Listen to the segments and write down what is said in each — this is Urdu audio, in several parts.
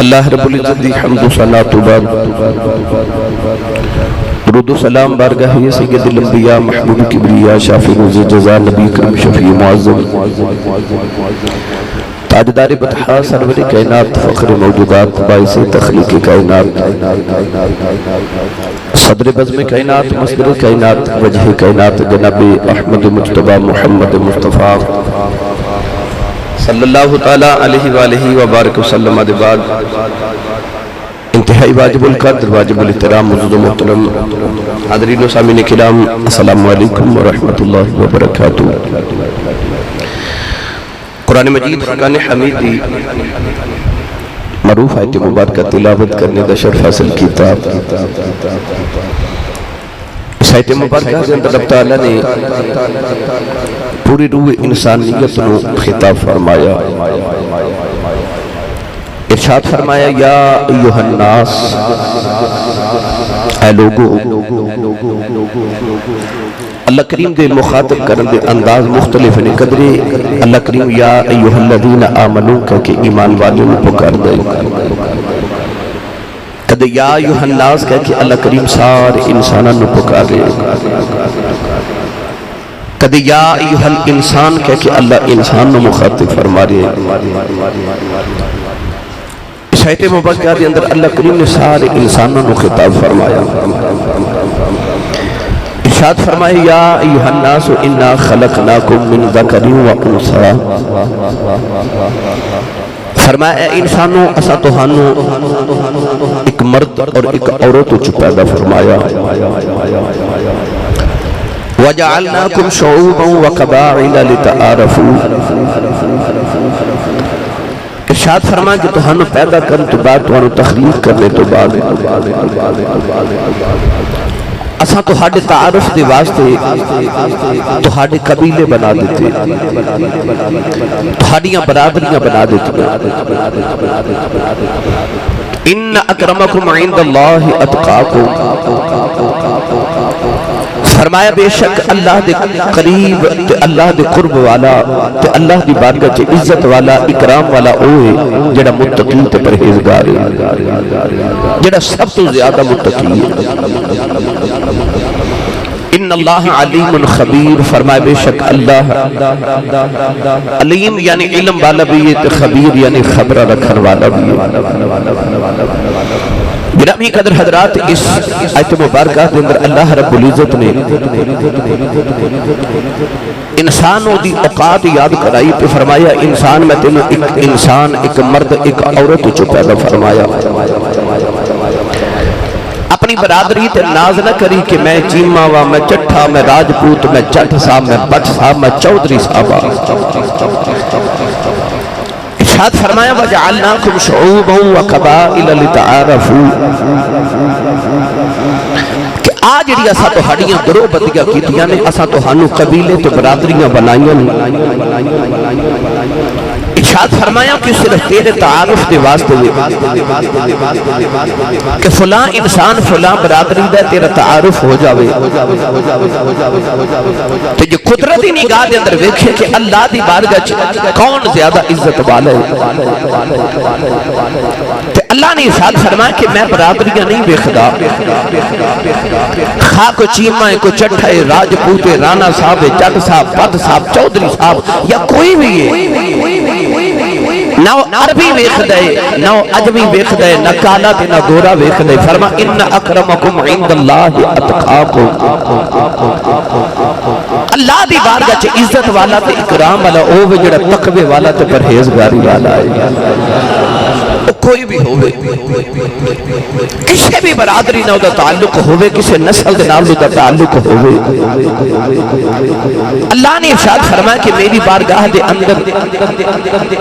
اللہ رب العزت دی حمد و ثنا تو بعد درود و سلام بارگاہ سید الانبیاء محبوب کبریا شافی روز جزا نبی کرم شفیع معظم تاجدار بطحا سرور کائنات فخر موجودات باعث تخلیق کائنات صدر بزم کائنات مصدر کائنات وجہ کائنات جناب احمد مجتبی محمد مصطفیٰ صلی اللہ تعالیٰ علیہ وآلہ وبارک وسلم بعد انتہائی واجب القدر واجب الاحترام معزز و محترم حاضرین و سامعین کرام السلام علیکم ورحمۃ اللہ وبرکاتہ۔ قرآن مجید فرقان حمیدی معروف آیت مبارکہ تلاوت کرنے دا شرف حاصل کیتا۔ اس آیت مبارکہ کے اندر رب تعالیٰ نے پوری روح انسانیت نو خطاب فرمایا، ارشاد فرمایا یا ایوہ الناس، اے لوگو۔ اللہ کریم دے مخاطب کرن دے انداز مختلف نے، قدرے اللہ کریم یا ایوہ الذین آمنون کہہ کے ایمان والوں نے پکار دے، قدرے یا ایوہ الناس کہہ کے اللہ کریم سارے انسانوں نے پکار دے، قدرے یا ایوہ الانسان کہہ کے اللہ انسان نے مخاطب فرما رہے۔ اس آیت مبارکہ کے اندر اللہ کریم نے سارے انسانوں نے خطاب فرمایا، ارشاد فرمائے یا ایوہ الناس انا خلقناکم من ذکر و انثی، فرمایا اے انسانوں اسا تہانوں ایک مرد اور ایک عورت تو پیدا فرمایا، وجعلناکم شعوبا وقبائل لتعارفوا، ارشاد فرمایا کہ تہانوں پیدا کرنے تو بعد تہانوں تخلیق کرنے تو بعد اساں تہاڈے تعارف دے واسطے تہاڈے قبیلے بنا دیتے، تہاڈیاں برادریاں بنا دیتے۔ ان اکرمکم عند اللہ اتقاکم، فرمایا بے شک اللہ دے قریب تے اللہ دے قرب والا تے اللہ دی بارگاہ چ عزت والا اکرام والا اوے جڑا متقی تے پرہیزگار ہے، جڑا سب تو زیادہ متقی ہے۔ ان اللہ علیم خبیر، فرمائے بے شک اللہ علیم یعنی علم والا بھی ہے تے خبیر یعنی خبر رکھن والا بھی ہے۔ گرامی قدر حضرات، اس آیت مبارکہ کے اندر اللہ رب العزت نے انسانوں دی اوقات یاد کرائی پہ فرمایا انسان میں تینوں ایک انسان ایک مرد ایک عورت چو پیدا فرمایا۔ اپنی برادری تے ناز نہ کری کہ میں چیمہ وا، میں چٹھا، میں راجپوت، میں جٹ صاحب، میں بٹ صاحب، میں چودھری صاحب۔ ارشاد فرمایا وَجَعَلْنَاكُمْ شُعُوبًا وَقَبَائِلَ لِتَعَارَفُوا، کہ آج جڑی اساں تہاڈیاں گروہ بندیاں کیتیاں نے، اساں تہانوں قبیلے تے برادریاں بنائیاں نے۔ ارشاد فرمایا کہ صرف تیرے تعارف دے واسطے کہ فلاں انسان فلاں برادری دا تیرا تعارف ہو جاوے، تو جو قدرتی نگاہ دے اندر ویکھے کہ اللہ دی بارگاہ کون زیادہ عزت والا ہے، تو اللہ نے ارشاد فرمایا کہ میں برادریاں نہیں ویکھدا، خواہ کو چیمہ ہے، کو چٹھا ہے، راجپوت ہے، رانا صاحب ہے، جٹ صاحب، بد صاحب، چودھری صاحب یا کوئی بھی ہے، نہ عربی ویکھ دے نہ عجمی ویکھ دے نہ کالا تے نہ گورا ویکھ دے، فرما ان اکرمکم عند اللہ اتقاکم، اللہ دی بارگاہ چ عزت والا تے اکرام والا او جڑا تقوی والا تے پرہیزگاری والا ہے۔ کوئی بھی ہوئے، کسی بھی برادری نہ دا تعلق ہوئے، کسی نسل دے نال دا تعلق ہوئے، اللہ نے ارشاد فرمایا کہ میری بارگاہ دے اندر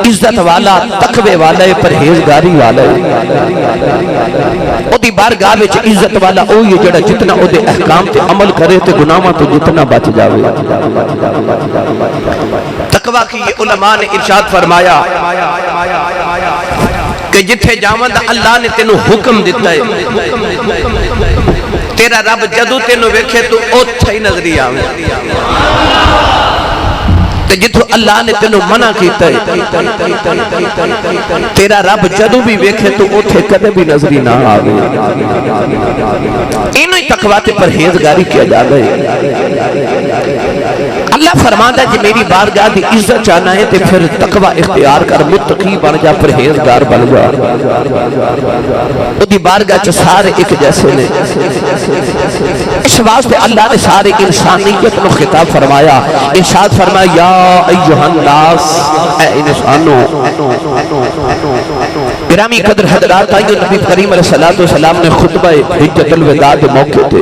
عزت والا تقوی والا ہے، پرہیزگاری والا ہے۔ او دی بارگاہ وچ عزت والا او یہ جڑا جتنا او دے احکام تے عمل کرے تے گناہاں تو جتنا بچ جاوے۔ تقوی کی یہ علماء نے ارشاد فرمایا کہ جتھے جاوند اللہ نے تینوں حکم دیتا ہے، تیرا رب جدو تینوں ویکھے تو اوتھے ہی نظری آوے۔ تے جتھوں اللہ نے تینوں منع کیتا ہے تیرا رب جدوں بھی ویکھے تو اوتھے کدے بھی نظری نہ آوے اینوں ہی تقوی تے پرہیزگاری کیا جاتا ہے اللہ فرماتا ہے کہ میری بارگاہ دی عزت چاہنا ہے تے پھر تقوی اختیار کر متقی بن جا پرہیزگار بن جا وہ دی بارگاہ چ سارے ایک جیسے نے اس واسطے اللہ نے سارے انسانیت کو خطاب فرمایا ارشاد فرمایا یا ایھا الناس اے انسانوں گرامی قدر حضرات آئیو نبی کریم علیہ السلام نے خطبہ حجت الوداع کے موقع تے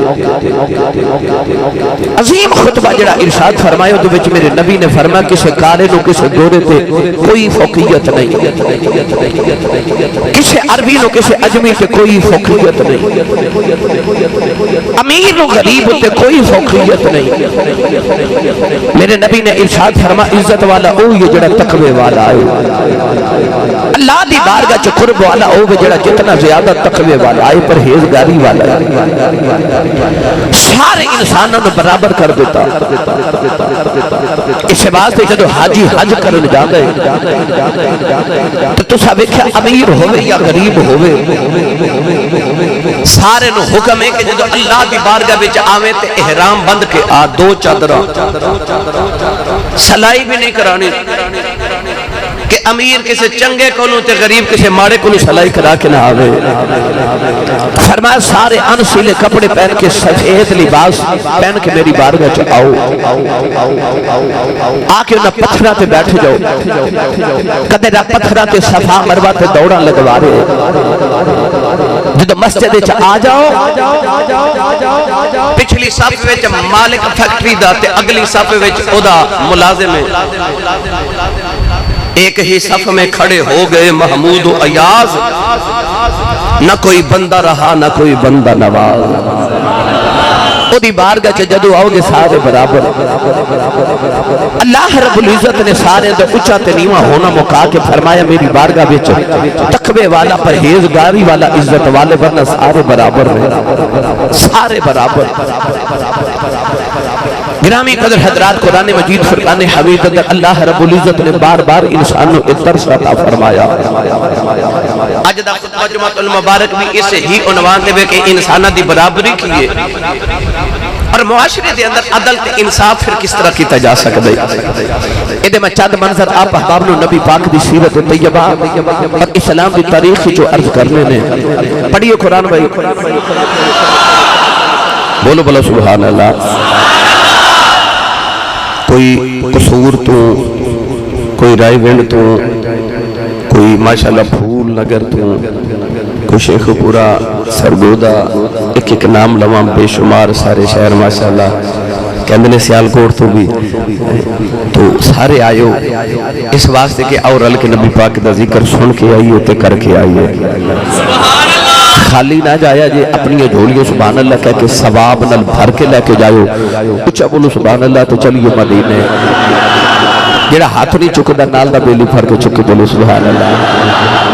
عظیم خطبہ جڑا ارشاد فرمایا تو وچ میرے نبی نے فرمایا کسے کالے نو کسے گورے تے کوئی فوقیت نہیں کسے عربی نو کسے اجمی تے کوئی فوقیت نہیں امیر نو غریب تے کوئی فوقیت نہیں میرے نبی نے ارشاد فرمایا عزت والا او یہ جڑا تقوی والا ہے اللہ دی بارگاہ چ قرب والا او جڑا جتنا زیادہ تقوی والا ہے پرہیزگاری والا ہے سارے انسانوں نے برابر کر دیتا اس واسطے جدو حاجی حج کرن جاندا ہے تو تسا ویکھیا امیر ہوے یا غریب ہوے سارے نو حکم ہے کہ جدو اللہ دی بارگاہ وچ آوے تے احرام بند کے آ دو چادراں سلائی بھی نہیں کرانی کہ امیر کسے چنگے کولوں تے غریب کسے ماڑے کولوں سلائی کرا کے نہ آوے فرمایا سارے انسیلے کپڑے پہن کے سفید لباس پہن کے میری بارگاہ چ آؤ آ کے انہاں پتھراں تے بیٹھ جاؤ کدے نہ پتھراں تے صفا مروہ تے دوڑاں لگوا رہے جدو مسجد چ آ جاؤ پچھلی صف وچ مالک فیکٹری دا تے اگلی صف وچ او دا ملازم ہے ایک ہی صف میں کھڑے ہو گئے محمود و ایاز نہ کوئی بندہ رہا نہ کوئی بندہ نواز او دی بارگاہ چ جدو آؤ گے سارے برابر اللہ رب العزت نے سارے دے اچھا تے نیواں ہونا مکا کے فرمایا میری بارگاہ وچ تقوی والا پرہیزگاری والا عزت والے ورنہ سارے برابر ہیں سارے برابر گرامی قدر حضرات قرآن مجید فرقان حمید اندر اللہ رب العزت نے بار بار انسانوں کو درس عطا فرمایا اج دا خطبہ جمعۃ المبارک بھی اسے ہی عنوان دے کہ انساناں دی برابری کیے اور معاشرے دے اندر عدل تے انصاف پھر کس طرح کیتا جا سکدا ہے اے میں چند منظر آپ احباب نو نبی پاک دی سیرت طیبہ اور اسلام دی تاریخ جو عرض کرنے نے پڑھیے قرآن بھائی بولو بولو سبحان اللہ کوئی قصور تو کوئی رائے ونڈ تو کوئی ماشاءاللہ پھول نگر تو کوئی شیخ پورا سرگودہ ایک ایک نام لوام بے شمار سارے شہر ماشاءاللہ کہندنے سیالکوٹ تو بھی تو سارے آئیو اس واسطے کہ اور رل کے نبی پاک دا ذکر سن کے آئیے تے کر کے آئیے خالی نہ جایا جی اپنی جھولیوں سبحان اللہ کہہ کے ثواب نل بھر کے لے کے جائیو کچھ بولو سبحان اللہ تو چلیے مدینے جڑا ہاتھ نہیں چکدا نال دا بیلی پھڑ کے چکے بولو سبحان اللہ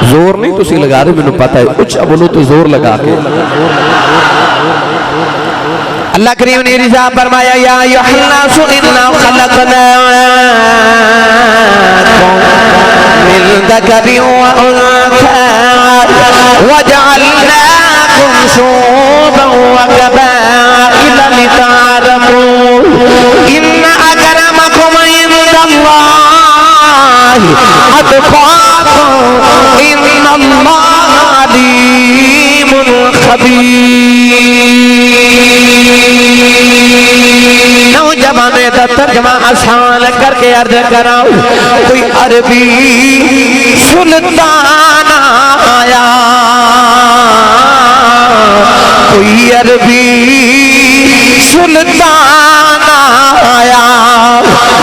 زور نہیں تسی لگا رہے مینوں پتہ ہے کچھ بولو تو زور لگا کے اللہ کریم نے ارشاد فرمایا یا ایھا الناس انا خلقناکم من ذکر وانثى وجعلناكم شعوبا وقبائل لتعارفوا ان اکرمکم عند اللہ اتقاکم ان اللہ علیم خبیر نوجوانوں دا ترجمہ آسان کر کے عرض کراؤں کوئی عربی سلطان آیا کوئی عربی سلطان آیا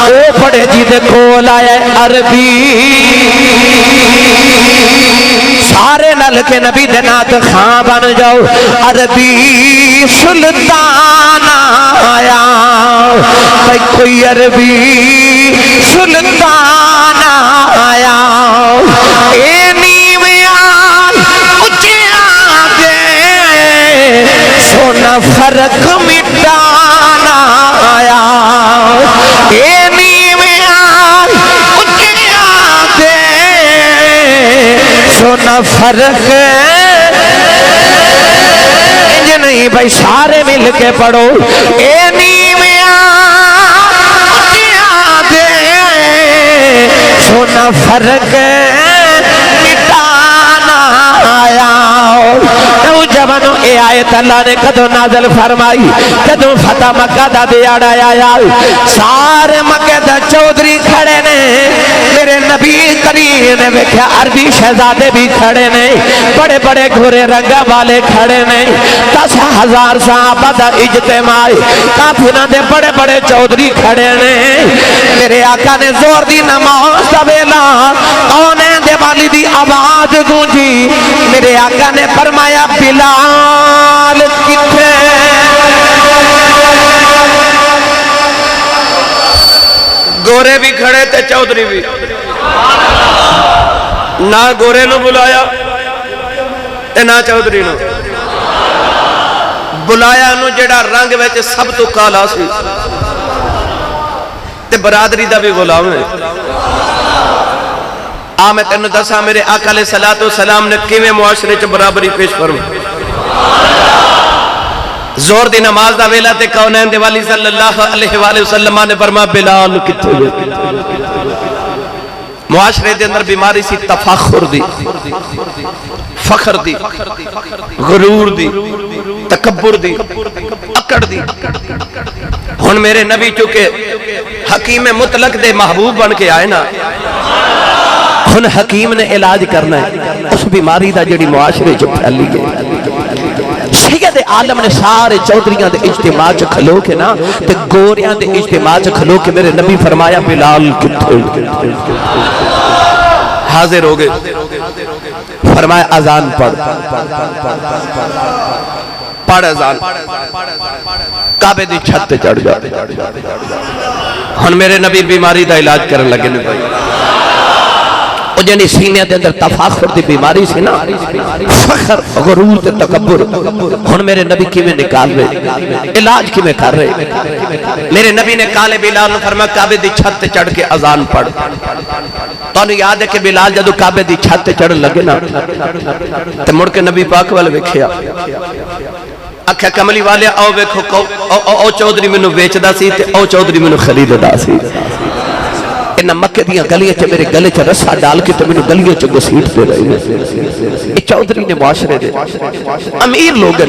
وہ بڑے جید کول آیا عربی سارے نل کے نبی دنات خاں بن جاؤ عربی سلطان آیا کوئی عربی سلطان آیا اے نیویاں اچھیاں دے سونا فرق مٹانا آیا اے نیویاں سونا فرق انج نہیں بھائی سارے مل کے پڑھو اے نیویاں دے سونا فرق مٹانا آیا نوجوانوں اے آیت اللہ نے کدو نازل فرمائی کدو فتح مکہ دا دیاڑا آیا سارے مکہ دا چودھری کھڑے نے میرے نبی کریم نے ویکھیا عربی شہزادے بھی کھڑے نے بڑے بڑے گھوڑے رنگا والے کھڑے نے 10,000 صحابہ دا اجتماع کافروں دے بڑے بڑے چودھری کھڑے نے میرے آقا نے زور دی نماز دا ویلا کونین دے والی دی آواز گونجی میرے آقا نے فرمایا بلال کتھے گورے بھی کھڑے تھے چودھری بھی نہ گورے نو بلایا تے نہ چودھری نو بلایا نو جڑا رنگ ویچے سب تو کالا سی تے برادری دا بھی غلام ہے میں تینوں دسا میرے آقا علیہ السلام نے کیویں معاشرے چ برابری پیش فرمائی زور دی نماز دا ویلا تے کونین دے والی صلی اللہ علیہ وآلہ وسلم نے فرمایا بلال کتھے معاشرے دے اندر بیماری سی تفاخر دی فخر دی غرور دی تکبر دی اکڑ دی ہن میرے نبی چونکہ حکیم مطلق دے محبوب بن کے آئے نا ہن حکیم نے علاج کرنا ہے اس بیماری دا جڑی معاشرے جو پھیلی گئی سید عالم نے سارے چودھریاں دے اجتماع چ کھلو کے نا تے گوریاں دے اجتماع چ کھلو کے میرے نبی فرمایا بلال کتھے حاضر ہو گئے فرمایا اذان پڑھ پڑھ اذان کعبے دی چھت تے چڑھ جا ہن میرے نبی بیماری دا علاج کرن لگے نے بھائی او جنی سینے دے اندر تفاخر دی بیماری سی نا فخر غرور تے تکبر ہن میرے نبی کیویں نکال رہے علاج کیویں کر رہے میرے نبی نے کالے بلال نے فرمایا کعبے دی چھت تے چڑھ کے اذان پڑھ تو یاد ہے کہ بلال جدو کعبے دی چھت تے چڑھ لگے نا تے مڑ کے نبی پاک والے ویکھیا اکھا کملی والے او ویکھو او چودھری مینوں ویچدا سی تے او چودھری مینوں خریددا سی انہاں مکے دیاں گلیاں چ میرے گلے چ رسا ڈال کے تے مینوں گلیاں چ گھسیٹ دے رہے ہیں چودھری نے معاشرے دے امیر لوگ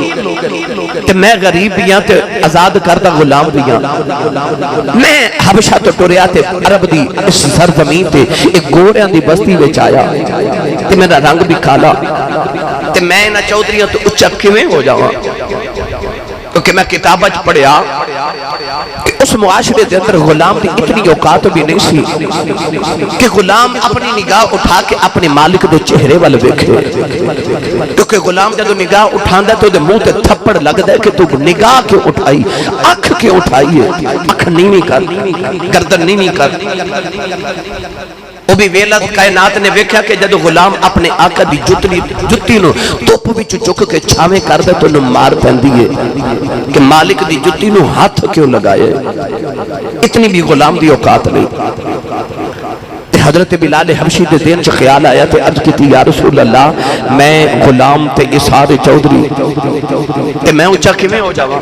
تے میں غریب بیاں تے آزاد کردہ غلام بیاں میں حبشہ تو ٹریا تے عرب دی اس سرزمین تے ایک گوڑیاں دی بستی وچ آیا تے میرا رنگ بھی کالا تے میں انہاں چودھریاں تو اچھا کیویں ہو جاواں کیونکہ میں کتابت پڑھیا اس معاشرے دے اندر غلام دی اتنی اوقات بھی نہیں سی کہ غلام اپنی نگاہ اٹھا کے اپنے مالک دے چہرے والے دیکھے کیونکہ غلام جدو نگاہ اٹھاندا تو دے منہ تے تھپڑ لگدا ہے کہ تو نگاہ کیوں اٹھائی اکھ کیوں اٹھائی ہے اکھ نیویں کر گردن نیویں کر وہ بھی ویلت کائنات نے ویکھیا کہ جدو غلام اپنے آقا دی جتی نو توپ وچ چک کے چھاویں کر دے تو نو مار پیندی ہے کہ مالک دی جتی نو ہاتھ کیوں لگائے اتنی بھی غلام دی اوقات نہیں حضرت بلال حبشی دے دین چ خیال آیا تے عرض کیتی یا رسول اللہ میں غلام تے اسحاق چودھری تے میں اونچا کیویں ہو جاواں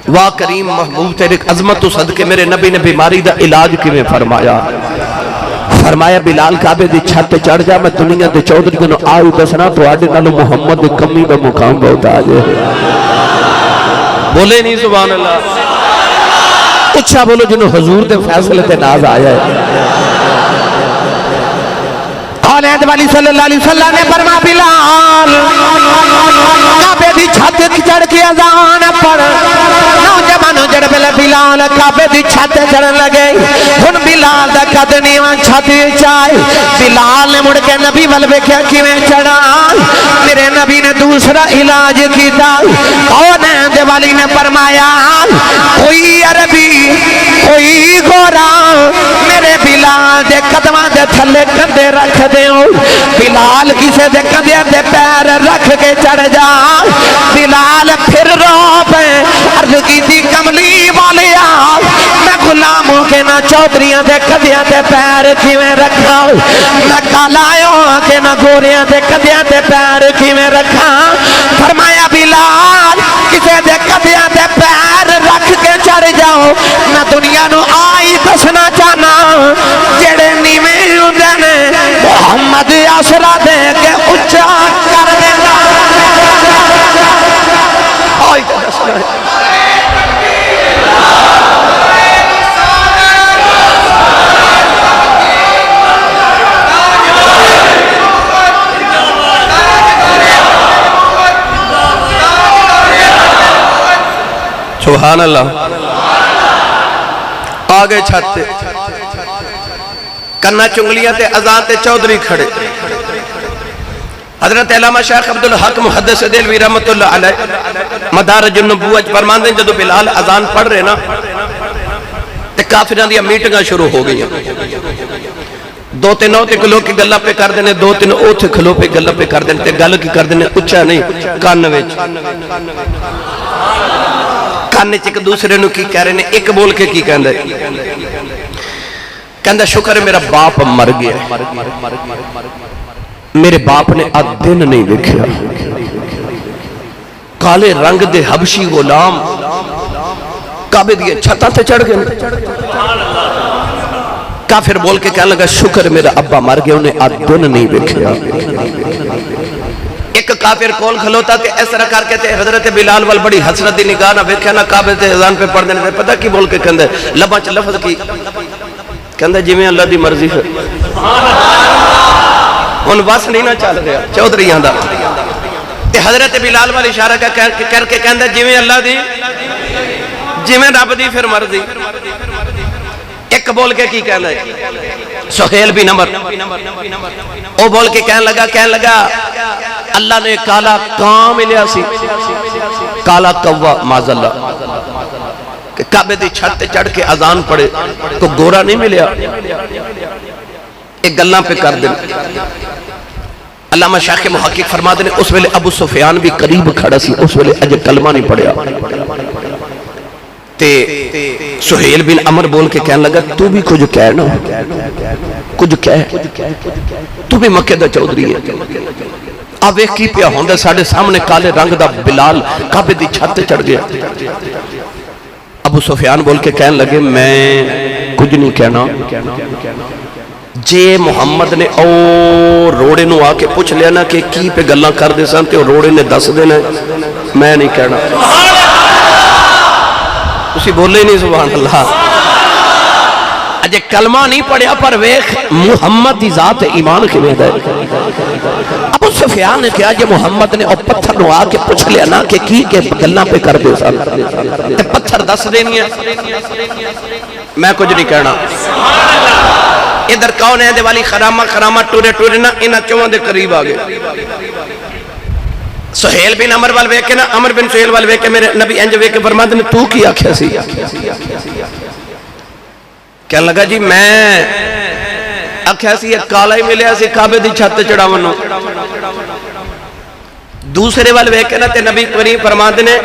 واہ کریم محبوب تیرے عظمت تو صدقے میرے نبی نے بیماری دا علاج کیویں فرمایا فرمایا بلال کعبے دی چھت چڑھ جا میں دنیا دے چودھری نو آؤ دسنا تواڈے نالوں محمد دے کمی دا مقام بہت آ جائے بولے نہیں سبحان اللہ اچھا بولو جنہوں حضور دے فیصلے تے ناز آیا ہے خالد والی صلی اللہ علیہ وسلم نے فرمایا بلال کعبے دی چھت چڑھ کے اذان پڑھ نوجوانوں جڑ بلے بلال کعبے دی چھت چڑھن لگے ہن بلال دا قد نیواں چھت چائے بلال نے مڑ کے نبی ول ویکھیا کیویں چڑھا میرے نبی نے دوسرا علاج کیتا کونین دے والی نے فرمایا کوئی عربی کوئی گورا میرے بلال دے قدماں دے تھلے کندے رکھ دیو بلال کسے دے کندے دے پیر رکھ کے چڑھ جا بلال پھر رو پہ عرض کی تھی کملی والیا میں غلاموں کہ نہ چودھریاں دے کدیاں تے پیر کیویں رکھاں میں کالا آیا کہ نہ گوریاں دے کدیاں تے پیر کیویں رکھاں فرمایا بلال کسے دے کدیاں تے پیر رکھ کے چڑھ جاؤ میں دنیا نو آئی دسنا چاہنا جڑے نیویں ہوندے نے محمد آسرا دے کے اچا کر دیندا آئی تے دسنا سبحان اللہ آگے چھاتے کنا چنگلیاں تے ازان تے چودھری کھڑے حضرت علامہ شیخ عبدالحق محدث دہلوی رحمت اللہ علیہ مدارج النبوت فرمان دیں جدو بلال ازان پڑھ رہے نا تے کافران دیا میٹنگاں شروع ہو گئی دو تین اوتے کھلو کے گلہ پہ کر دینے دو تین اوتے کھلو پہ گلہ پہ کر دینے تے گلہ کی کر دینے اچھا نہیں کانویچ کاننے چک دوسرے نو کی کہہ رہے نے ایک بول کے کی کہندہ کہندہ شکر ہے میرا باپ مر گیا میرے باپ نے آدھ دن نہیں دیکھا کالے رنگ دے حبشی غلام کعبے دیئے چھتا تے چڑھ گئے کافر بول کے کہنے لگا شکر میرا ابا مر گیا انہیں آدھ دن نہیں دیکھا ایک کافر کول کھلوتا تے اس طرح کر کے تے حضرت بلال وال بڑی حسرت دی نگاہ نہ ویکھیا نہ کعبے تے اذان پہ پڑھ دینے تے پتہ کی بول کے کہندے لباں چ لفظ کی کہندے جویں اللہ دی مرضی ہے ان بس نہیں نہ چل رہا چودھریاں دا تے حضرت بلال وال اشارہ کر کے کہندے جویں اللہ دی جویں رب دی پھر مرضی ایک بول کے کی کہنا ہے سہیل بن عمر او بول کے کہنے لگا اللہ نے کالا کام ملیا سی کالا کوا معاذ اللہ کہ کعبے دی چھت چڑھ کے اذان پڑے تو گورا نہیں ملیا ایک گلاں پہ کر دیں علامہ شیخ محقق فرما دیں اس ویلے ابو سفیان بھی قریب کھڑا سی اس ویلے اجے کلمہ نہیں پڑیا تے سہیل بن عمر بول کے کہنے لگا تو بھی کچھ کہنا کچھ کہہ تو بھی مکہ دا چودھری ہے اب ایک کی پیا ہوندہ ساڑھے سامنے کالے رنگ دا بلال کعبے دی چھت چڑھ گیا ابو سفیان بول کے کہنے لگے میں کچھ نہیں کہنا جے محمد نے او روڑے نو آ کے پوچھ لینا کہ کی پہ گلاں کر دے سانتے اور روڑے نے دس دینا میں نہیں کہنا اسی بولے نہیں سبحان اللہ اجے کلمہ نہیں پڑھیا پر ویخ محمد دی ذات ایمان کی میں دے ابو سفیان نے کہا جے محمد نے او پتھر نو آ کے پوچھ لیا نا کہ کی کے گلاں پہ کر دے سانتے پتھر دس دینی ہے میں کچھ نہیں کہنا ادھر کون ہے دے والی خرامہ ٹورے نا انہ چوہاں دے قریب آگے سہیل بن عمر وال ویکے نا عمر بن سہیل وال ویکے میرے نبی انج ویکے فرماتے نے تو کی آکھیا سی کہنے لگا جی میں آکھیا سی ایک کالا ہی ملیا سی کعبے دی چھت چڑھا ونو دوسرے وال ویکے نا تے نبی کریم فرماتے نے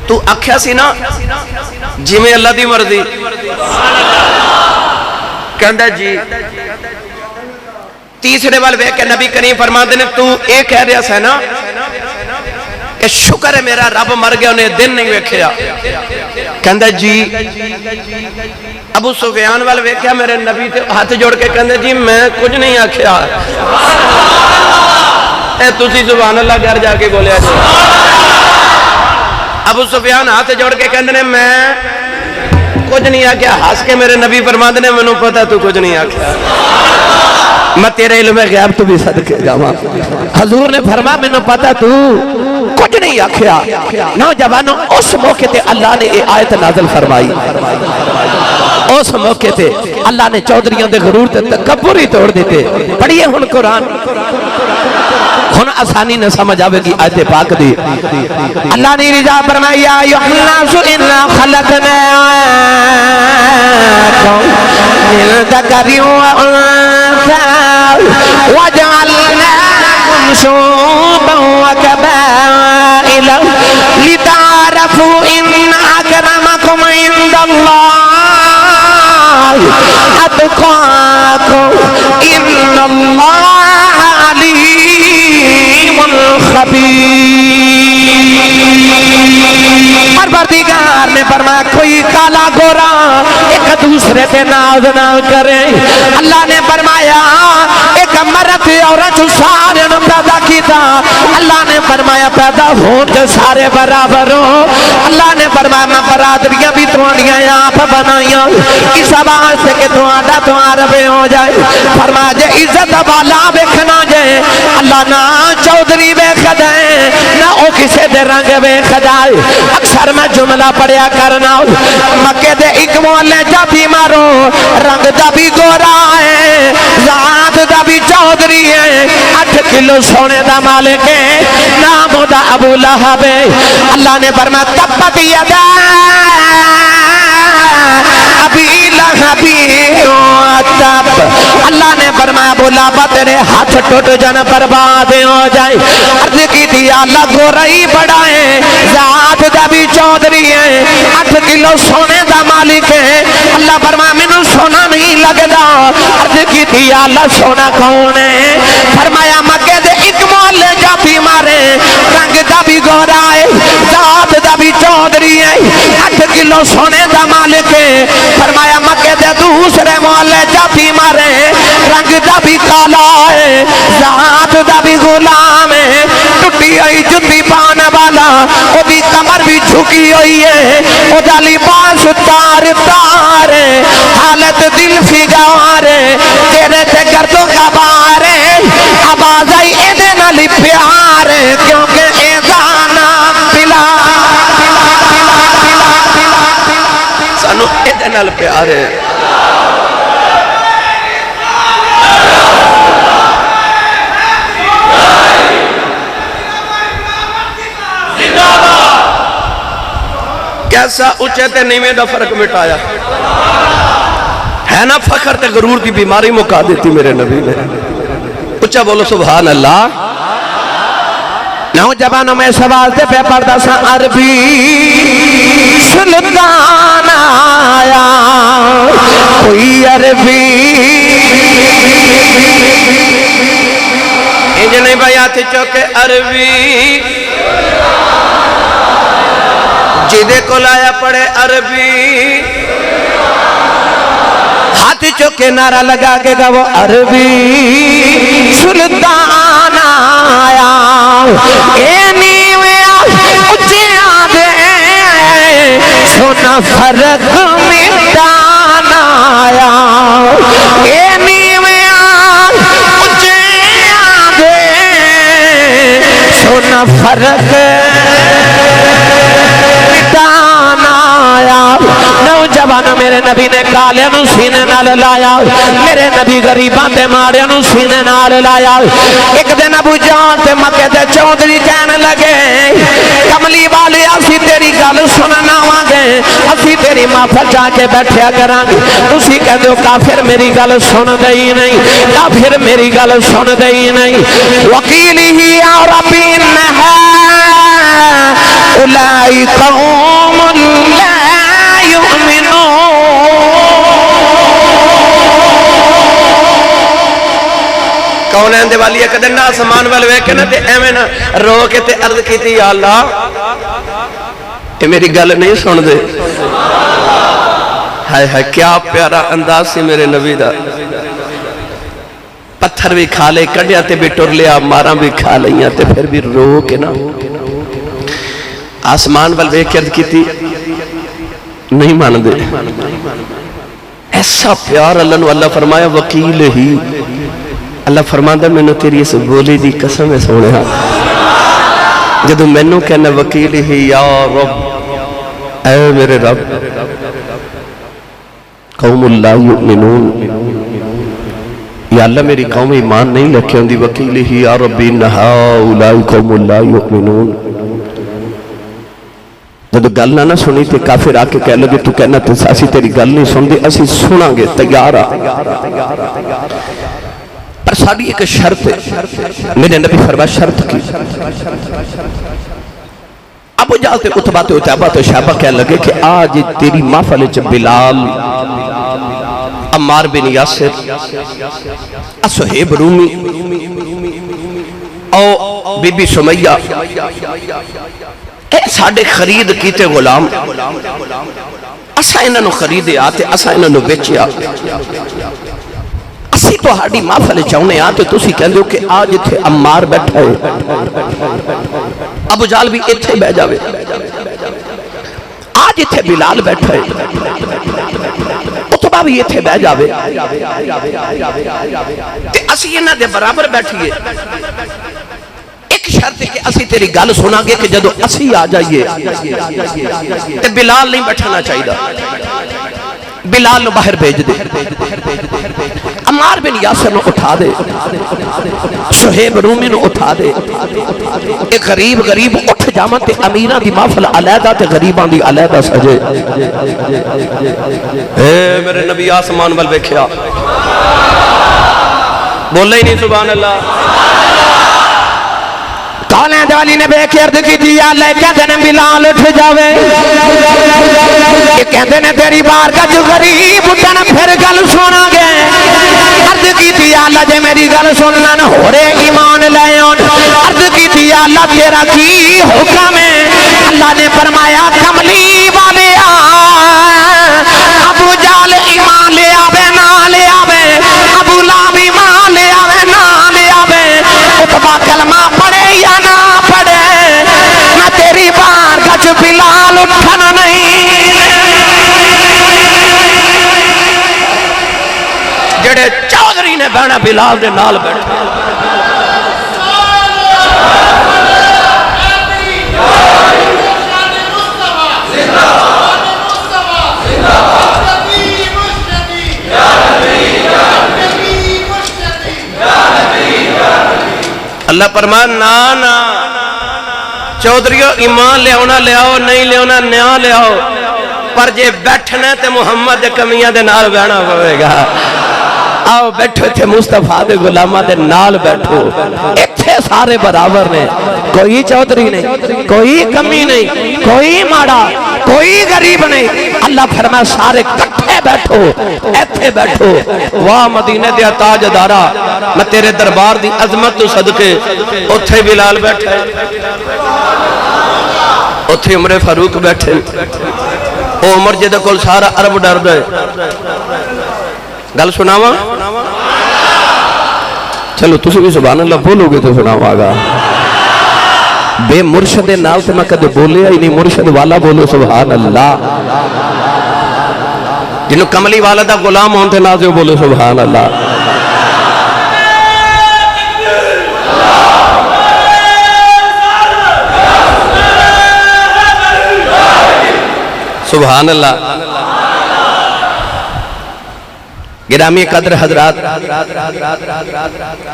تو آکھیا سی نا جی میں اللہ دی مرضی کہندہ جی تیسرے وال بے کہ نبی کریم فرماتے نے تو ایک کہہ رہا ہے نا کہ شکر ہے میرا رب مر گیا انہیں دن نہیں ویکھیا کہندہ جی ابو سفیان وال ویکھیا میرے نبی تے ہاتھ جوڑ کے کہندہ جی میں کچھ نہیں آکھیا اے تسی سبحان اللہ گھر جا کے بولیا جی ابو سفیان ہاتھ جوڑ کے کہندے نے میں کچھ نہیں آکھیا ہاس کے میرے نبی فرماتے نے منو پتا تو کچھ نہیں آکھیا میں تیرے علم غیب تو بھی صدقے جاواں حضور نے فرمایا میں نے پتا تو کچھ نہیں آکھیا نوجوانوں اس موقع تے اللہ نے یہ آیت نازل فرمائی اس موقع تے اللہ نے چودھریوں دے غرور تے تکبر ہی توڑ دیتے پڑھیے ہن قرآن ہن آسانی نہ سمجھ آوے گی آیت پاک دی اللہ نے رضا فرمایا یا ایھا الناس انا خلقناکم من ذکر وانثى وجعلناكم شعوبا وقبائل لتعارفوا ان اکرمکم عند اللہ أتقاكم إن الله عليم خبير. پروردگار نے فرمایا کوئی کالا گورا ایک دوسرے پہ ناز نہ کرے. اللہ نے فرمایا ایک مرد عورت سارے نے پیدا کیتا. اللہ نے فرمایا پیدا ہون کے سارے برابر ہو. اللہ نے فرمایا میں برادریاں بھی تمہاریاں آپ بنائیاں اس واسطے کہ تمہارا تمہارا بے ہو جائے. فرمایا جے عزت والا ویکھنا جائے اللہ نہ چودھری ویکھ دے نہ او کسے دے رنگ ویکھ جائے. اکثر میں جملہ پڑھیا کرنا مکے دے ایک محلے جا بھی مارو رنگ دا بھی گورا ہے ذات دا بھی چودھری ہے 8 کلو سونے دا مالک ہے نام دا ابو لہب ہے. اللہ نے فرمایا تبت یدا ابی لہب تب. اللہ نے فرمایا بولا با تیرے ہاتھ ٹوٹ جن برباد ہو جائے. عرض کی تھی اللہ گورئی بڑا ہے ذات دا بھی چودھری ہے 8 کلو سونے دا مالک ہے. اللہ فرمایا مینوں سونا نہیں لگدا. عرض کی تھی اللہ سونا کون ہے؟ فرمایا مکے دے ایک محلے جاتی مارے رنگ دا بھی گورا ہے ذات دا بھی چودھری ہے 8 کلو سونے دا مالک ہے. فرمایا مکے دے دوسرے محلے جاتی مارے رنگ دا بھی کالا ہے ذات دا بھی غلام ہے ٹوٹی ہوئی جتی پانے والا وہ بھی کمر بھی جھکی ہوئی ہے وہ دا لباس تار تار ہے حالت دل فگار ہے تیرے تے گردوں کا بار ہے آواز آئی ایدے نالی پیار ہے کیونکہ ایزانا پلا سانو ایدے نال پیار ہے. کیسا اچھے تے نیمے دا فرق مٹایا ہے نا. فخر تے غرور دی بیماری مکا دیتی میرے نبی نے. اچھا بولو سبحان اللہ. نوجوانوں میں سوال تے پہ پردہ سا عربی سلطان آیا کوئی عربی انجھے نہیں بھائی آتے چوکے عربی جیدے کو لایا پڑے عربی ہاتھ چوکے نعرہ لگا کے گا وہ عربی سلطان آیا اے نیویا اچھے آدھے سونا فرق مٹان آیا اے نیویا اچھے آدھے سونا فرق نوجوانوں میرے نبی نے کالے نو سینے نال لایا میرے نبی غریباں تے ماڑے نو سینے نال لایا. ایک دن ابو جان تے مکے تے چودھری کہنے لگے کملی والے اسی تیری گل سننا وانگے اسی تیری محفل جا کے بیٹھیا کران گے. تسی کہہ دو کافر میری گل سن دے ہی نہیں کافر میری گل سن دے ہی نہیں. وکیلی ہی یا ربی انہا اولائی قوم لا کون ہے اندے والی ایک دن آسمان والوے کے نا تے ایمیں نا رو کے تے عرض کی تھی یا اللہ یہ میری گل نہیں سن دے. ہائے ہائے کیا پیارا انداز سی میرے نبی دا. پتھر بھی کھا لے کڑیا تے بھی ٹر لیا مارا بھی کھا لیا تے پھر بھی رو کے نا آسمان والوے کے عرض کی تھی نہیں مان دے. ایسا پیار اللہ نو اللہ فرمایا وکیل ہی. اللہ فرماندہ میں نے تیری اس بولی دی قسم ہے سونے ہاں جدو میں نے کہنا وکیل ہی یا رب اے میرے رب قوم اللہ یؤمنون یا اللہ میری قوم ایمان نہیں لکھے ہوں دی وکیل ہی یا ربی نہا اولائی قوم اللہ یؤمنون. جدو گل نہ سنی تے کافر آ کے کہہ لگے تو کہنا تے اسی تیری گل نہیں سن دے اسی سنا گے تیار آ پر ساڑی ایک شرط ہے. میرے نبی فرما شرط کی ابو جہل تے عتبہ تے عتبہ تے شعبہ کہہ لگے کہ آج تیری محفل چ بلال عمار بن یاسر، صہیب رومی او بی بی سمیہ، اے ساڑے خرید کیتے غلام، اسا انہاں نو خریدے آتے، اسا انہاں نو بیچے آتے، اسی تو ہاڑی محفل چاہنے آتے، تسی کہندے ہو کہ آج اتھے عمار بیٹھا ہے، ابو جال بھی اتھے بہ جاوے، آج اتھے بلال بیٹھا ہے، اتبا بھی اتھے بہ جاوے، تے اسی انہاں دے برابر بیٹھئے، ایک شرط ہے کہ اسی تیری گل سنا گے کہ جدو اسی آ جائیے تے بلال نہیں بیٹھنا چاہیے، بلال نو باہر بھیج دے، عمار بن یاسر نو اٹھا دے، صہیب رومی نو اٹھا دے، ایک غریب اٹھ جامن تے امیران دی محفل علیحدہ تے غریبان دی علیحدہ سجے۔ اے میرے نبی آسمان وال ویکھیا، بولے ہی نہیں سبحان اللہ، کالیں دوالی نے بے کے عرض کی دیا لے کہتے نے بلال اٹھ جاوے، یہ کہتے نے تیری بار کا جو غریب اٹھن پھر گل سونا گے، عرض کی دیا اللہ جے میری گل سننا نہ ہو رہے ایمان لے آن، عرض کی دیا اللہ تیرا کی حکم ہے، اللہ نے فرمایا کملی والے ابو جال ایمان لے آوے نہ لے آوے، ابو لاب ایمان لے آوے نہ لے آوے، اتبا کلمہ پڑھے یا نہ پڑھے، نہ تیری بار گج بلال اٹھنا نہیں، جڑے چودھری نے بہنا بلال دے نال بیٹھے، اللہ فرمان نا چودھریوں ایمان لے آؤ نہیں لے آؤ نیا لے آؤ، پر جے بیٹھنے تے محمد دے کمیاں دے نال بیٹھنا پڑے گا، آؤ بیٹھو تھے مصطفیٰ دے غلامہ دے نال بیٹھو، اتھے سارے برابر نے، کوئی چودھری نہیں، کوئی کمی نہیں، کوئی ماڑا، کوئی غریب نہیں، اللہ فرمائے سارے کٹھے بیٹھو، ایتھے بیٹھو، واہ مدینہ دیا تاج دارا، میں تیرے دربار دی عظمت تو صدقے، اتھے بلال بیٹھے، اتھے عمر فاروق بیٹھے، او عمر جدہ کل سارا عرب ڈر دے، گل سناوا چلو تسی بھی سبحان اللہ بولو گے تو سناوا گا، بے مرشد نال سے میں کدے بولے ہی نہیں، مرشد والا بولو سبحان اللہ، جنہوں کملی والا دا غلام ہونتے نازے بولو سبحان اللہ، سبحان اللہ۔ گرامی قدر حضرات،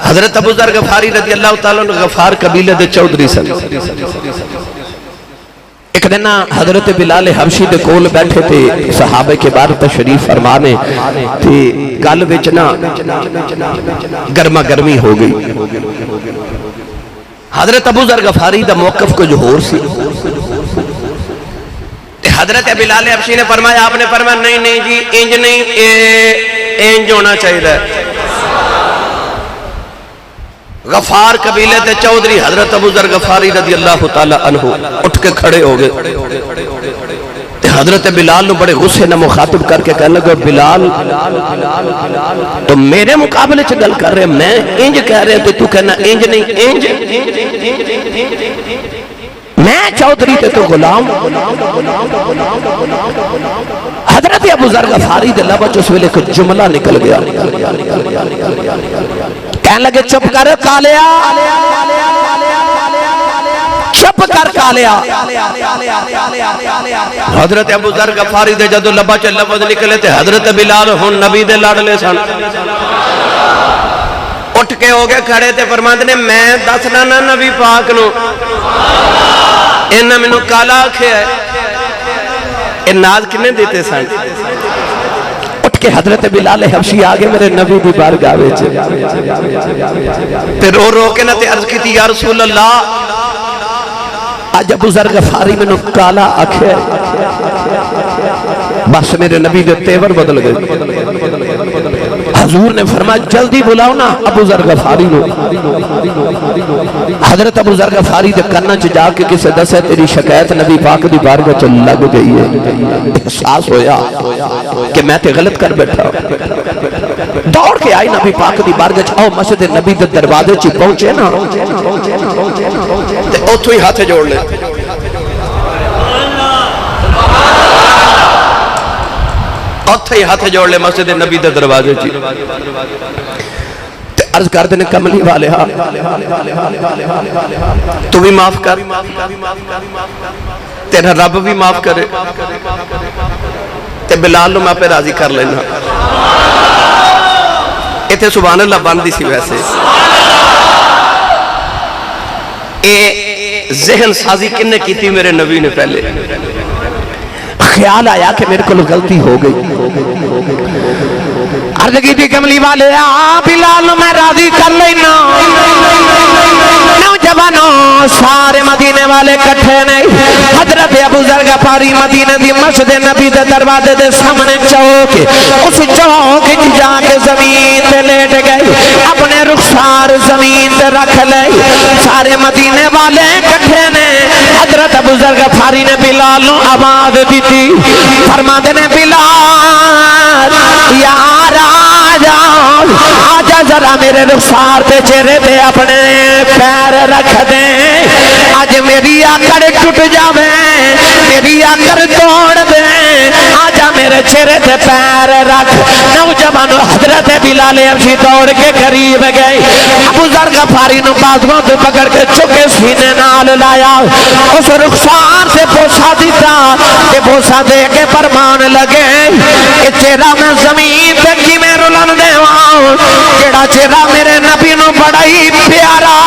حضرت ابو ذر غفاری رضی اللہ تعالیٰ عنہ غفار قبیلہ دے چودھری سن، ایک دن حضرت بلال حبشی دے کول بیٹھے تھے، صحابہ کے بار تشریف فرمانے تھے، گل وچنا گرما گرمی ہو گئی، حضرت ابو ذر غفاری دا موقف کو جو ہور سی، حضرت بلال حبشی نے فرمایا، آپ نے فرمایا نہیں جی انج نہیں، انج ہونا چاہیے، غفار قبیلے تے چودھری حضرت ابو ذر غفاری رضی اللہ تعالیٰ عنہ اٹھ کے کھڑے ہو گئے، حضرت بلال نے بڑے غصے نہ مخاطب کر کے کہنے لگا، بلال تو میرے مقابلے سے گل کر رہے، میں انج کہہ رہے تو کہنا انج نہیں، انج میں چودھری تے تو غلام، حضرت ابو ذر غفاری دے لبا چ اس ویلے ایک جملہ نکل گیا، کہنے لگے چپ کر کالیا، چپ کر کالیا، حضرت ابو ذر غفاری دے جدو لبا چ لفظ نکلے تے حضرت بلال ہن نبی دے لاڈلے سن، اٹھ کے ہو گئے کھڑے تے فرماندے نے میں دسنا نہ نبی پاک نو، انہاں مینوں کالا آکھیا ہے، اے ناز کنے دیتے سن، اٹھ کے حضرت بلال حبشی آگے میرے نبی دی بارگاہ وچ تے رو رو کے نہ تے عرض کیتی یا رسول اللہ اج ابو ذر غفاری مینوں کالا آکھیا ہے، بس میرے نبی دے تیور بدل گئے، حضور نے فرمایا جلدی بلاؤ نا ابو ذر غفاری لو. حضرت ابو ذر غفاری دے کنا چ جا کے کسے دسے تیری شکایت نبی پاک دی بارگاہ چ لگ گئی ہے. احساس ہویا کہ میں تے غلط کر بیٹھا. دوڑ کے آئی نبی پاک دی بارگاہ چ. او مسجد نبی دے دروازے چ پہنچے نا تے اوتھوں ہی ہاتھ جوڑ لے. اوتھے ہی ہاتھ جوڑ لے مسجد نبی دے دروازے چ. تے عرض کر دینے کملی والے ہاں تو بھی معاف کر, تیرا رب بھی معاف کرے, تے بلال نو میں پہ راضی کر لینا. ایتھے سبحان اللہ بندی سی. ویسے اے ذہن سازی کنے کی تھی میرے نبی نے. پہلے خیال آیا کہ میرے کو غلطی ہو گئی. عرض کی تھی کملی والے بلال میں راضی کر لینا. نوجوانوں سارے مدینے والے کٹھے نہیں. حضرت ابو ذر غفاری مدینے دی مسجد نبی دے دروازے دے سامنے چوک, اس چوک جا کے زمین تے لیٹ گئے, اپنے رخسار زمین تے رکھ لے. سارے مدینے والے کٹھے نے. حضرت ابو ذر غفاری نے بلال نو آواز دیتی. فرما دینے بلال یار آجا ذرا میرے رخسار تے چہرے تے اپنے پیر رکھ دیں. آج میری آکڑ ٹوٹ جاوے, میری آکڑ توڑ دیں. آجا میرے چہرے تے پیر رکھ. نوجوان حضرت بلال حبشی دوڑ کے قریب گئے. ابو ذر غفاری نو بازووں تے پکڑ کے چکے سینے نال لایا. اس رخسار سے بوسا دیتا کہ بوسا دے کے فرمان لگے کہ چہرہ میں زمین تے کی میں رلن دے وہاں, جڑا چہرہ میرے نبی نو بڑا ہی پیارا.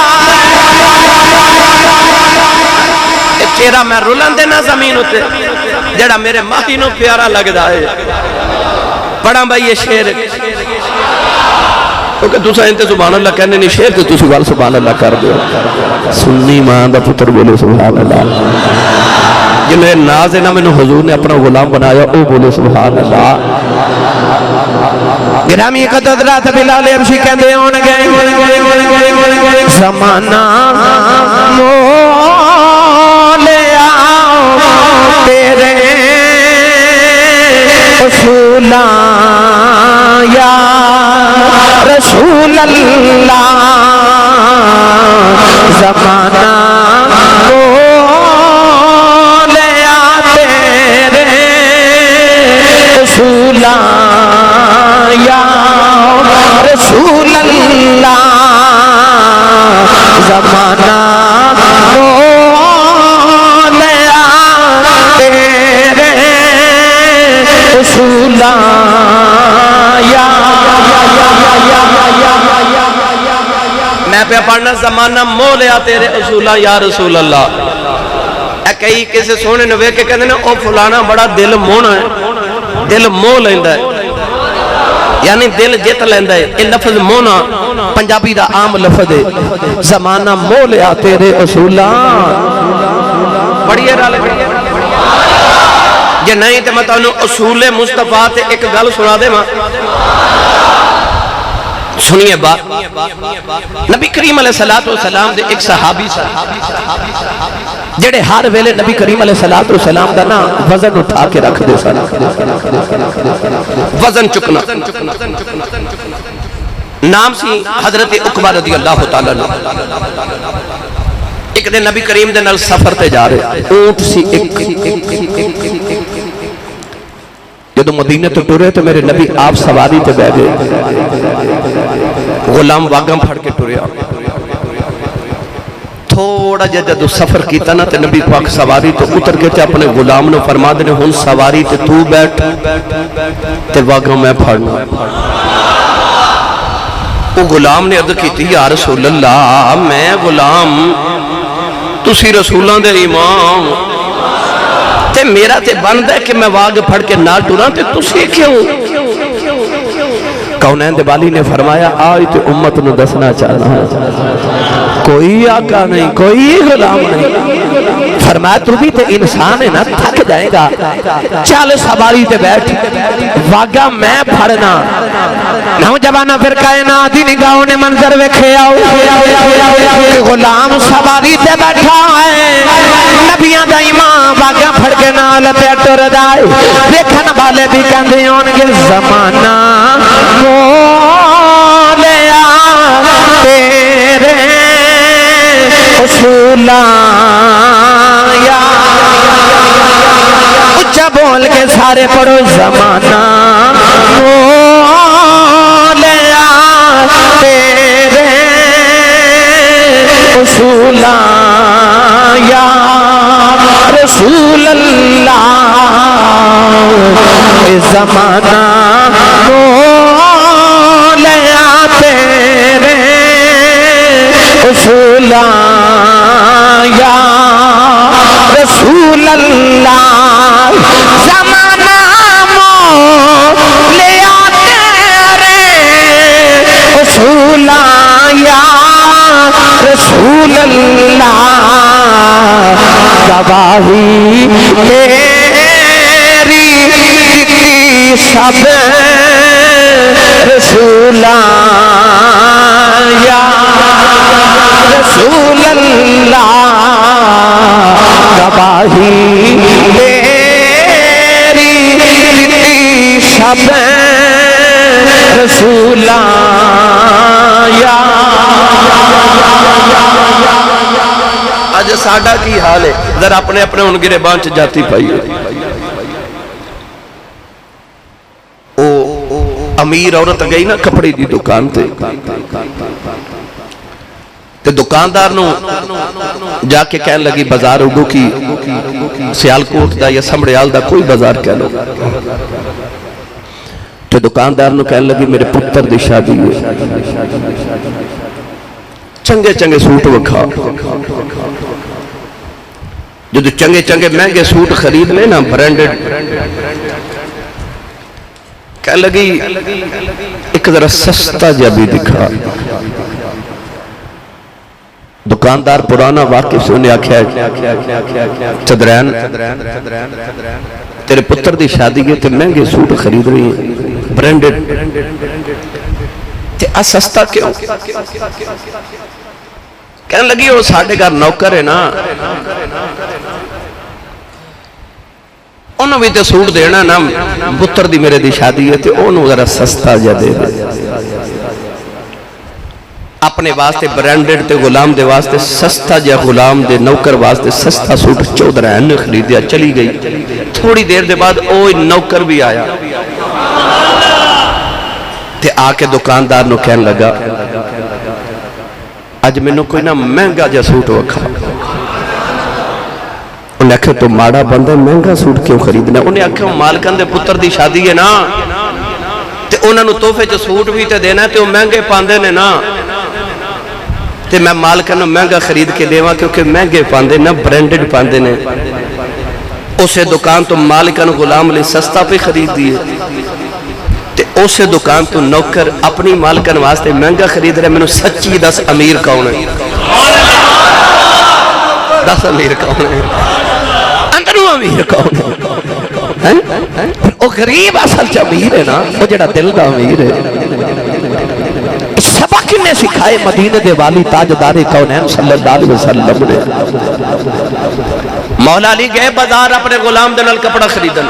چہرہ میں رلن دینا زمین ہوتے جڑا میرے ماہی نو پیارا لگ دا ہے. پڑھا بھائی یہ شعر کیونکہ دوسرا انتے سبحان اللہ کہنے نہیں, شعر تو تسی وال سبحان اللہ کر دو. سنی ماں دا پتر بولے سبحان اللہ. جنہیں ناز ہے نا میں نے حضور نے اپنا غلام بنایا او بولے سبحان اللہ. گرامی قدرت بلال حبشی کہندے ہون گئے زمانہ مولیا تیرے اصولاں یا رسول اللہ. زمانہ مولیا تیرے اصولاں یا رسول اللہ. زمانہ مولیا تیرے اصولاں یا. میں پہ پڑھنا زمانہ مولیا تیرے اصولاں یا رسول اللہ. اے کئی کسی سونے نوے کے کہتے ہیں او فلانا بڑا دل مونا ہے, دل مو لیندہ ہے, یعنی دل جت لیندہ ہے. یہ لفظ مونا پنجابی دا عام لفظ ہے. زمانہ مو لیا تیرے اصولاں. پڑھئے رالے یہ نہیں تو میں تانوں اصول مصطفیٰ تے ایک گل سنا دے ماں. سنیے بات. نبی کریم علیہ السلام دے ایک صحابی جڑے ہر ویلے نبی کریم علیہ السلام دا نا وزن اٹھا کے رکھ دے سن. وزن چکنا نام سی حضرت عقبہ رضی اللہ تعالیٰ عنہ. ایک دن نبی کریم دے نال سفر تے جا رہے. اونٹ سی ایک جدو مدینہ تو ٹورے تو میرے نبی آپ سواری تے بیٹھ گئے. غلام واگم پھڑ کے ٹوریا. تھوڑا جدو سفر کیتا نا تے نبی پاک سواری تو اتر کے تے اپنے غلام نے فرما دینے ہن سواری تے تو بیٹھ تے واگم میں پھڑنا. وہ غلام نے عرض کی تھی یا رسول اللہ میں غلام تسی رسولان دے امام تے میرا تے بند ہے کہ میں واگ پھڑ کے نہ ٹوراں تے تسی کیوں. کونین دے بالی نے فرمایا آئی تے امت نو دسنا چاہنا ہے کوئی آقا نہیں کوئی غلام نہیں. فرمایا تو بھی تے انسان ہے نا تھک جائے گا چل سواری تے بیٹھ واگا میں پھڑنا نوجوانہ پھر کائنات دی نگاہوں نے منظر ویکھے آؤ غلام سواری تے بیٹھا ہے نبیاں دا امام واگا پھڑ کے نال تے ٹر جائے دیکھن والے بھی کہندے ہون گے زمانہ مولیا تیرے اصولاں یا اچھا بول کے سارے پڑھو زمانہ مولیا تیرے اصولاں یا رسول اللہ زمانہ مولیا تیرے اصولاں یا رسول اللہ زمانہ مولیا تیرے اصولاں یا رسول اللہ گواہی تیری سب رسولاں یا رسول اللہ گواہی تیری سب رسولاں یا آج ساڑھا کی حال ہے ذرا اپنے اپنے ان گرے بانچ جاتی پائی امیر عورت گئی نا کپڑی دی دکان تے دکاندار نو جا کے کہنے لگی بازار اگو کی سیالکوٹ دا یا سمڑیال دا کوئی بازار کہہ لو تے دکاندار نو کہنے لگی میرے پتر دی شادی ہے چنگے چنگے سوٹ وکھا جو چنگے چنگے مہنگے سوٹ خرید لے نا برینڈڈ کہہ لگی ایک ذرا سستا جا بھی دکھا دکاندار پرانا واقف سے انہیں آکھیا چدرین تیرے پتر دی شادی کے تے مہنگے سوٹ خرید رہی ہیں برینڈڈ تے سستا کیوں کہنے لگی وہ ساڑھے گھر نوکر ہے نا انہوں بھی تے سوٹ دینا نا پتر دی میرے دی شادی ہے تے انہوں ذرا سستا جا دے اپنے واسطے برینڈڈ تے غلام دے واسطے سستا جا غلام دے نوکر واسطے سستا سوٹ 14 نے خریدیا چلی گئی تھوڑی دیر دے بعد اوہ نوکر بھی آیا تے آکے دکاندار نو کہنے لگا آج میں نے کوئی نا مہنگا جا سوٹ وکھا انہیں آکھا تو ماڑا بندہ مہنگا سوٹ کیوں خریدنا انہیں آکھا مالکن دے پتر دی شادی ہے نا تے انہوں نے توفے جو سوٹ بھی تے دینا ہے تے وہ مہنگے پاندے نے نا تے میں مالکن مہنگا خرید کے دیواں کیونکہ مہنگے پاندے نا برینڈڈ پاندے نے اسے دکان تو مالکن غلام لے سستا پہ خرید دیئے تے اسے دکان تو نوکر اپنی مالکن واسطے مہنگا خرید رہے میں نے سچی 10 امیر کون ہے 10 امیر کون ہے اندروں امیر کون ہے وہ غریب اصل چا امیر ہے نا وہ جڑا دل دا امیر ہے سبق نے سکھائے مدینہ دے والی تاجدار کونین صلی اللہ علیہ وسلم نے مولا علی گئے بازار اپنے غلام دے نال کپڑا خریدن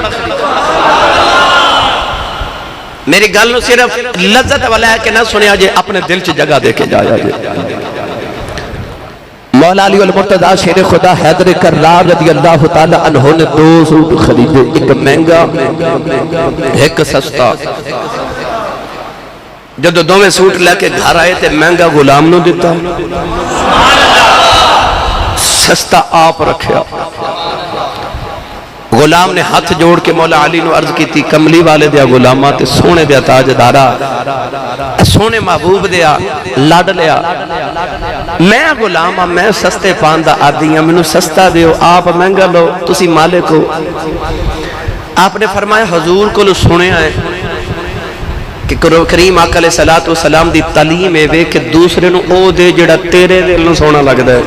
میری گل نو صرف لذت والا ہے کہ نہ سنیا جے اپنے دل چ جگہ دے کے جایا جے مولا علی المرتضی شیر خدا حیدر کرار رضی اللہ تعالی عنہ نے 2 سوٹ خریدے ایک مہنگا ایک سستا جب دو میں سوٹ لے کے گھر آئے تھے مہنگا غلام نو دیتا سستا آپ رکھیا غلام نے ہاتھ جوڑ کے مولا علی نو عرض کی تھی کملی والے دیا غلامات سونے دیا تاج دارا سونے محبوب دیا لڑ لیا میں غلام میں سستے پاندہ آدیاں میں نو سستا دیو آپ مہنگا لو تسی مالک ہو آپ نے فرمایا حضور کو لو سنے آئے کہ کریم آقا علیہ السلام دی تعلیم ہے کہ دوسرے نو او دے جڑا تیرے دل نو سونا لگ دے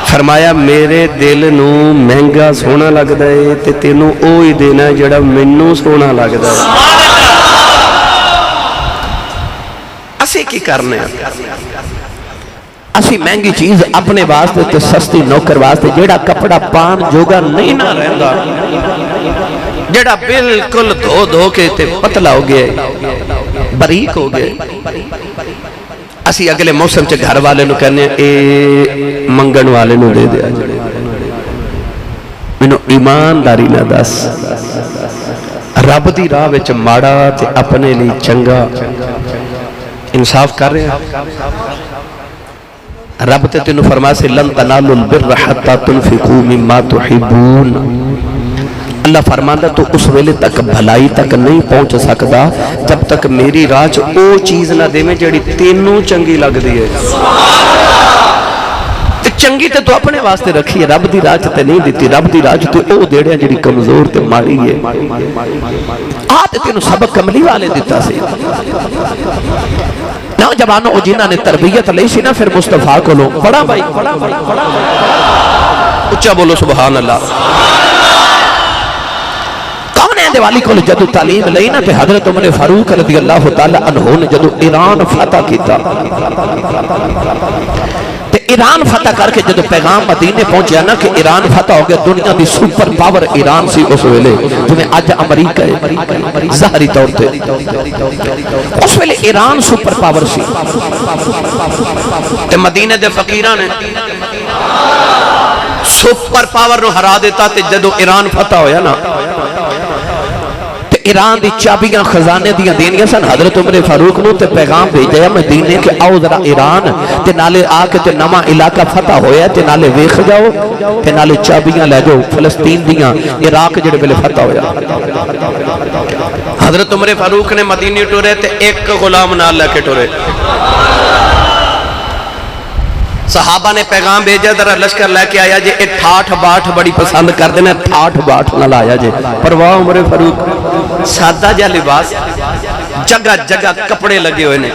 فرمایا میرے دل نو مہنگا سونا لگتا ہے تے تینوں اوہی دینا جڑا مینوں سونا لگتا ہے. اسی کی کرنے اسی مہنگی چیز اپنے واسطے تے سستی نوکر واسطے جیڑا کپڑا پان جوگا نہیں نہ رہندا جیڑا بالکل دھو کے تے پتلا ہو گیا باریک ہو گیا اسی اگلے موسم چ گھر والے نو کہنے اے منگن والے نو دے دیا مینوں ایمانداری نہ دس رب دی راہ وچ ماڑا تے اپنے لیے چنگا انصاف کر رہے ہیں. رب تے تینوں فرما سے لن تنالوا البر حتى تنفقوا مما تحبون. اللہ فرماندا تو اس ویلے تک بھلائی تک نہیں پہنچ سکدا جب تک میری راہ چ او چیز نہ دیویں جڑی تینوں چنگی لگدی ہے. تے چنگی تے تو اپنے واسطے رکھی ہے رب دی راہ تے نہیں دتی رب دی راہ تے او دیڑیا جڑی کمزور تے ماڑی ہے. آ تے تینوں سبق عملی والے دتا سی نوجوانوں جنہاں نے تربیت لئی سی نا پھر مصطفیٰ کو لو بڑا بھائی اچھا بولو سبحان اللہ. کون ہے دیوالی کو جدو تعلیم لئی نا تے حضرت عمر فاروق رضی اللہ تعالی عنہ نے جدو ایران فتح کیتا تے ایران فتح کر کے جدو پیغام مدینے پہنچیا نا کہ ایران فتح ہو گیا دنیا دی سپر پاور ایران سی اس ویلے جنہیں آج امریکہ ہے ظاہری طور تے اس ویلے ایران سپر پاور سی تے مدینے دے فقیران نے سپر پاور نو ہرا دیتا تے جدو ایران فتح ہویا نا ایران دی چابیاں خزانے دیاں دینیاں سن حضرت عمر فاروق نو تے پیغام بھیجیا مدینے کہ آؤ ذرا ایران تے نالے آ کے تے نواں علاقہ فتح ہویا تے نالے ویکھ جاؤ تے نالے چابیاں لے جاؤ فلسطین دیاں عراق جڑے ویلے فتح ہویا. حضرت عمر فاروق نے مدینے ٹورے تے ایک غلام نال لے کے ٹورے. صحابہ نے پیغام بھیجا ذرا لشکر لے کے آیا جے اے ٹھاٹھ باٹھ بڑی پسند کر دینا ٹھاٹھ باٹھ نہ لایا جے پرواہ عمر فاروق سادہ جا لباس جگہ جگہ کپڑے لگے ہوئے نے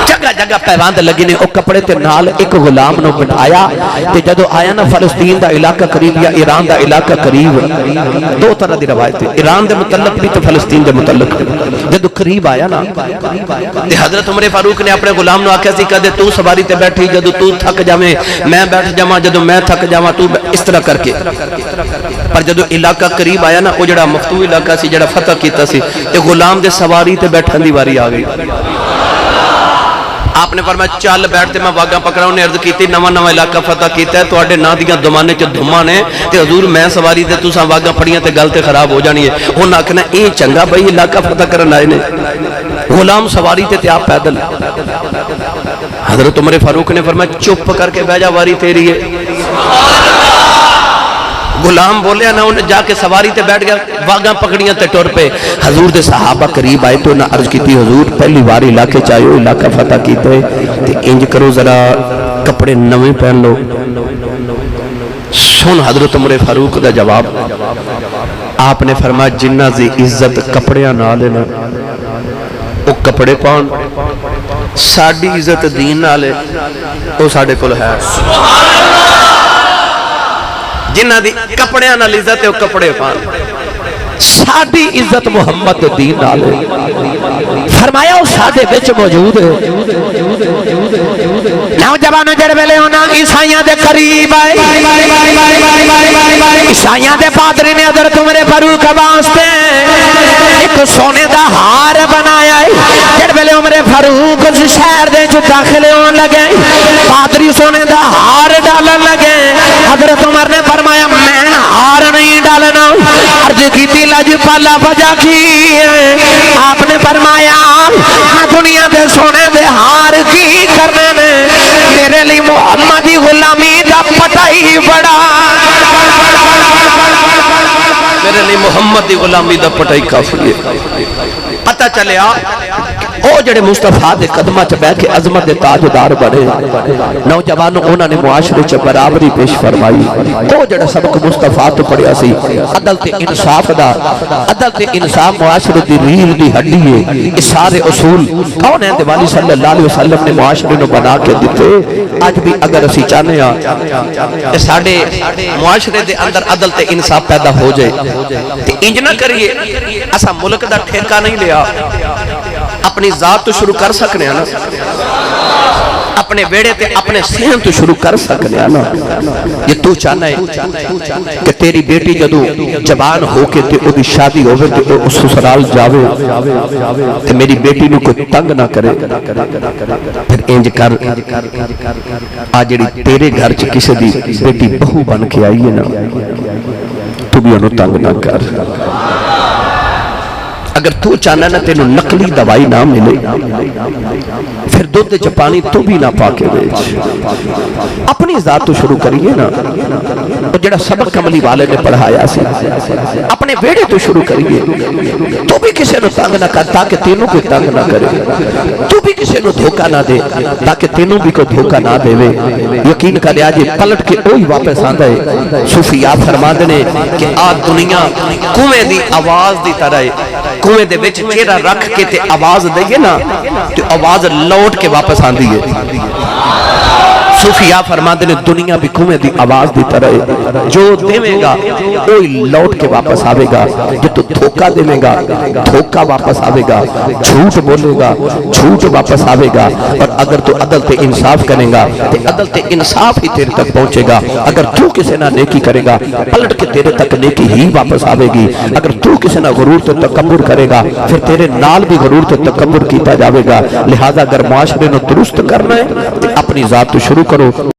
جگہ جگہ پیواند لگے نے او کپڑے تے نال ایک غلام نو بٹھایا تے جدو آیا نا فلسطین دا علاقہ قریب یا ایران دا علاقہ قریب دو طرح دی روایت ہے ایران دے متعلق بھی تے فلسطین دے متعلق جدو قریب آیا نا تے حضرت عمر فاروق نے اپنے غلام نو آکھیا سی کدے تو سواری تے بیٹھی جدو تو تھک جاویں میں بیٹھ جاواں جدو میں تھک جاواں تو اس طرح کر کے پر جدو علاقہ قریب آیا نا او جڑا مفتوح علاقہ سی جڑا فتح کیتا سی تے غلام دے سواری تے بیٹھن دی واری آ گئی. آپ نے فرمایا چل بیٹھتے میں واگاں پکڑاؤں نے عرض کیتی نواں نواں علاقہ فتح کیتا ہے تو آڈے نا دیاں دمانے چ دھما نے تے حضور میں سواری تے تساں واگاں پڑیاں تے گل تے خراب ہو جانی ہے. وہ ناکھنا اے چنگا بھئی علاقہ فتح کرن آئے نے غلام سواری تے آپ پیدل. حضرت عمر فاروق نے فرمایا چپ کر کے بیجا واری تیری ہے. غلام بولیا نا انہیں جا کے سواری تے بیٹھ گیا واگاں پکڑیاں تے ٹور پہ. حضور دے صحابہ قریب آئے تو انہیں عرض کی تھی حضور پہلی بار علاقے چاہیے علاقہ فتح کیتے تے انج کرو ذرا کپڑے نویں پہن لو. سن حضرت عمر فاروق دا جواب آپ نے فرمایا جنہ دی عزت کپڑیاں نہ لینا وہ کپڑے پاؤن ساڑی عزت دین نہ لے وہ ساڑے کل ہے. جنہ دی کپڑے نال عزت ہے وہ کپڑے پان ساڈی عزت محمد دین نال فرمایا وہ ساڈے وچ موجود ہے. نوجوانوں جڑے ویلے ہونا عیسائیاں دے قریب آئے عیسائیاں دے پادری نے حضرت عمر فاروق واسطے ایک سونے دا ہار بنایا ہے. جڑے ویلے عمر فاروق شہر دے وچ داخل ہون لگے پادری سونے دا ہار ڈالن لگے. حضرت عمر نے فرمایا میں ہار نہیں ڈالنا. عرض کیتی لج پالا وجہ کی آپ نے فرمایا دنیا دے سونے دے ہار کی کرنے نے میرے لیے محمدی غلامی دا پتہ ہی بڑا میرے لیے محمدی غلامی دا پتہ ہی کافی ہے. پتہ چلیا او جڑے مصطفیٰ دے قدمہ چ بیٹھ کے عظمت دے تاجدار بنے نوجوانوں انہوں نے معاشرے چ برابری پیش فرمائی او جڑا سبق مصطفیٰ تو پڑھیا سی عدل تے انصاف دا عدل تے انصاف معاشرے دی ریڑھ دی ہڈی ہے یہ سارے اصول کون ہے دیوالی صلی اللہ علیہ وسلم نے معاشرے نو بنا کے دیتے آج بھی اگر اسی چاہنے کہ ساڑے معاشرے دے اندر عدل تے انصاف پیدا ہو جائے تے انج نہ کریے اسا ملک دا ٹھیکہ نہیں لیا اپنی ذات تو شروع کر سکنے ہیں نا اپنے بیڑے تے اپنے سہن تو شروع کر سکنے ہیں نا یہ تو چاہنا ہے کہ تیری بیٹی جدو جوان ہو کے تے او دی شادی ہوئے تے او سسرال جاوے تے میری بیٹی نو کوئی تنگ نہ کرے پھر انج کر آجڑی تیرے گھر چ کسی دی بیٹی بہو بن کے آئی ہے نا تو بھی انہوں تنگ نہ کر اگر تو چاہنا نہ تینوں نقلی دوائی نہ ملے پھر دودھ چ پانی تو بھی نہ پاکے بیچ اپنی ذات تو شروع کریے نا اور جڑا سبق کملی والے نے پڑھایا سی اپنے بیڑے تو شروع کریے تو بھی کسی نو تنگ نہ کر تاکہ تینوں کوئی تنگ نہ کرے تو بھی کسی نو دھوکہ نہ دے تاکہ تینوں بھی کوئی دھوکہ نہ دے یقین کرے آج پلٹ کے اوہی واپس آندہ ہے صوفیاء فرما دینے کہ آج دنیا کنویں دی آواز دی طرح ہے کنویں دے وچ چہرہ رکھ کے تے آواز دئیے نا تو آواز لوٹ کے واپس آن دیئے صوفیاء فرماتے نے دنیا بھی کنویں دی آواز دی طرح جو دیوے گا وہی لوٹ کے واپس آوے گا جو تو دھوکہ دیوے گا دھوکہ واپس آوے گا جھوٹ بولے گا جھوٹ واپس آوے گا اور اگر تو عدل تے انصاف کرے گا تے عدل تے انصاف ہی تیرے تک پہنچے گا اگر تو کسی نہ نیکی کرے گا پلٹ کے تیرے تک نیکی ہی واپس آوے گی اگر تو کسی نہ غرور تے تکبر کرے گا پھر تیرے نال بھی غرور تے تکبر کیتا جاوے گا لہذا اگر معاشرے نو درست کرنا ہے تے اپنی ذات تو شروع کرو